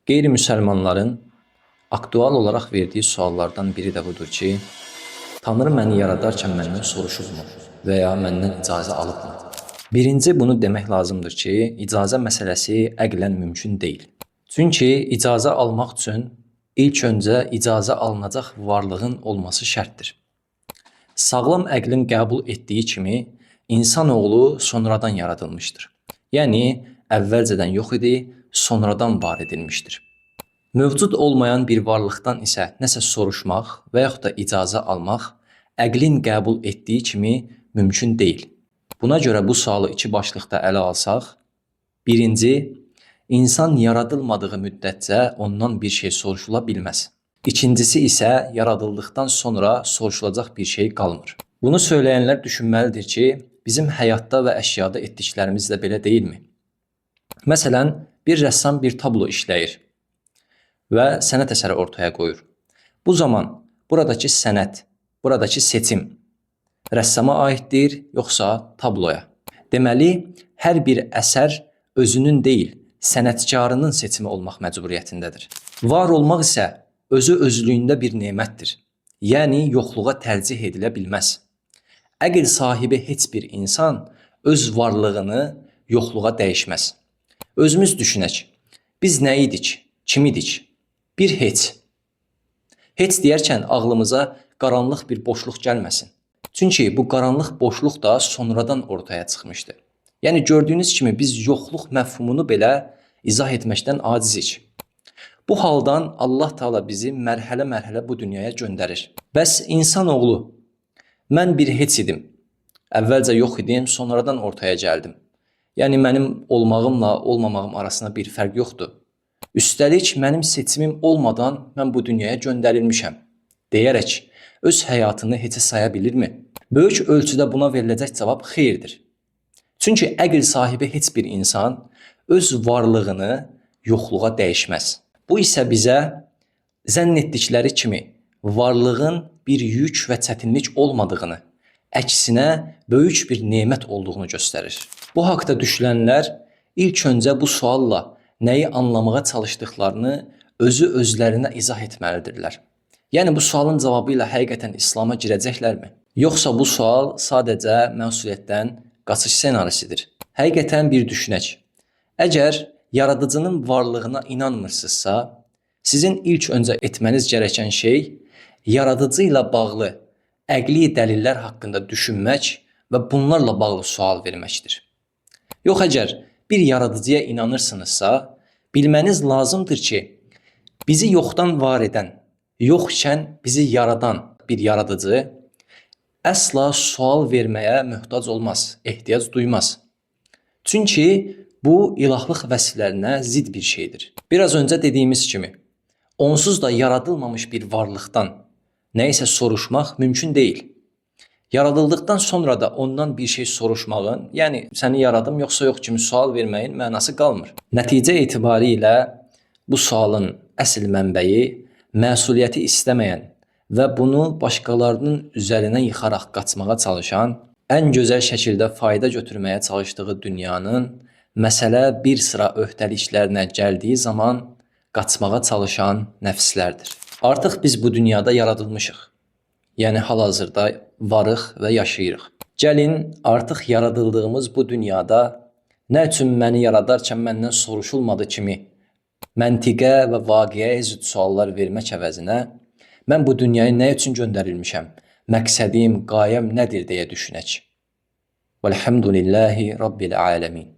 Qeyri-müsəlmanların aktual olaraq verdiyi suallardan biri də budur ki, Tanrı məni yaradarkən məndən soruşubmu və ya məndən icazə alıbmı? Birinci, bunu demək lazımdır ki, icazə məsələsi əqlən mümkün deyil. Çünki icazə almaq üçün ilk öncə icazə alınacaq varlığın olması şərtdir. Sağlam əqlin qəbul etdiyi kimi, insanoğlu sonradan yaradılmışdır. Yəni, əvvəlcədən yox idi, sonradan var edilmişdir. Mövcud olmayan bir varlıqdan isə nəsə soruşmaq və yaxud da icazə almaq əqlin qəbul etdiyi kimi mümkün deyil. Buna görə bu sualı iki başlıqda ələ alsaq, birinci, insan yaradılmadığı müddətcə ondan bir şey soruşula bilməz. İkincisi isə yaradıldıqdan sonra soruşulacaq bir şey qalmır. Bunu söyləyənlər düşünməlidir ki, bizim həyatda və əşyada etdiklərimiz də belə deyilmi? Məsələn, bir rəssam bir tablo işləyir və sənət əsəri ortaya qoyur. Bu zaman buradakı sənət, buradakı seçim rəssama aiddir, yoxsa tabloya? Deməli, hər bir əsər özünün deyil, sənətkarının seçimi olmaq məcburiyyətindədir. Var olmaq isə özü-özlüyündə bir nemətdir. Yəni, yoxluğa tərcih edilə bilməz. Əql sahibi heç bir insan öz varlığını yoxluğa dəyişməz. Özümüz düşünək, biz nə idik, kim idik? Bir heç. Heç deyərkən ağlımıza qaranlıq bir boşluq gəlməsin. Çünki bu qaranlıq boşluq da sonradan ortaya çıxmışdı. Yəni, gördüyünüz kimi biz yoxluq məfhumunu belə izah etməkdən acizik. Bu haldan Allah Teala bizi mərhələ-mərhələ bu dünyaya göndərir. Bəs insanoğlu, mən bir heç idim. Əvvəlcə yox idim, sonradan ortaya gəldim. Yəni, mənim olmağımla olmamağım arasında bir fərq yoxdur. Üstəlik, mənim seçimim olmadan mən bu dünyaya göndərilmişəm, deyərək öz həyatını heçə saya bilirmi? Böyük ölçüdə buna veriləcək cavab xeyirdir. Çünki əql sahibi heç bir insan öz varlığını yoxluğa dəyişməz. Bu isə bizə zənn etdikləri kimi varlığın bir yük və çətinlik olmadığını, əksinə böyük bir nemət olduğunu göstərir. Bu haqda düşünənlər ilk öncə bu sualla nəyi anlamağa çalışdıqlarını özlərinə izah etməlidirlər. Yəni, bu sualın cavabı ilə həqiqətən İslama girəcəklərmi? Yoxsa bu sual sadəcə məsuliyyətdən qaçış ssenarisidir? Həqiqətən bir düşünək. Əgər yaradıcının varlığına inanmırsınızsa, sizin ilk öncə etməniz gərəkən şey yaradıcı ilə bağlı əqli dəlillər haqqında düşünmək və bunlarla bağlı sual verməkdir. Yox, əgər bir yaradıcıya inanırsınızsa, bilməniz lazımdır ki, bizi yoxdan var edən, yoxkən bizi yaradan bir yaradıcı əsla sual verməyə möhtac olmaz, ehtiyac duymaz. Çünki bu ilahlıq vəsiflərinə zidd bir şeydir. Biraz öncə dediyimiz kimi, onsuz da yaradılmamış bir varlıqdan nə isə soruşmaq mümkün deyil. Yaradıldıqdan sonra da ondan bir şey soruşmağın, yəni səni yaradım yoxsa yox kimi sual verməyin mənası qalmır. Nəticə etibarilə bu sualın əsl mənbəyi məsuliyyəti istəməyən və bunu başqalarının üzərinə yıxaraq qaçmağa çalışan, ən gözəl şəkildə fayda götürməyə çalışdığı dünyanın məsələ bir sıra öhdəliklərinə gəldiyi zaman qaçmağa çalışan nəfslərdir. Artıq biz bu dünyada yaradılmışıq. Yəni, hal-hazırda varıq və yaşayırıq. Gəlin, artıq yaradıldığımız bu dünyada nə üçün məni yaradarkən məndən soruşulmadı kimi məntiqə və vaqiəyə zidd suallar vermək əvəzinə mən bu dünyaya nə üçün göndərilmişəm, məqsədim, qayəm nədir deyə düşünək. Vəlhamdülillahi Rabbil aləmin.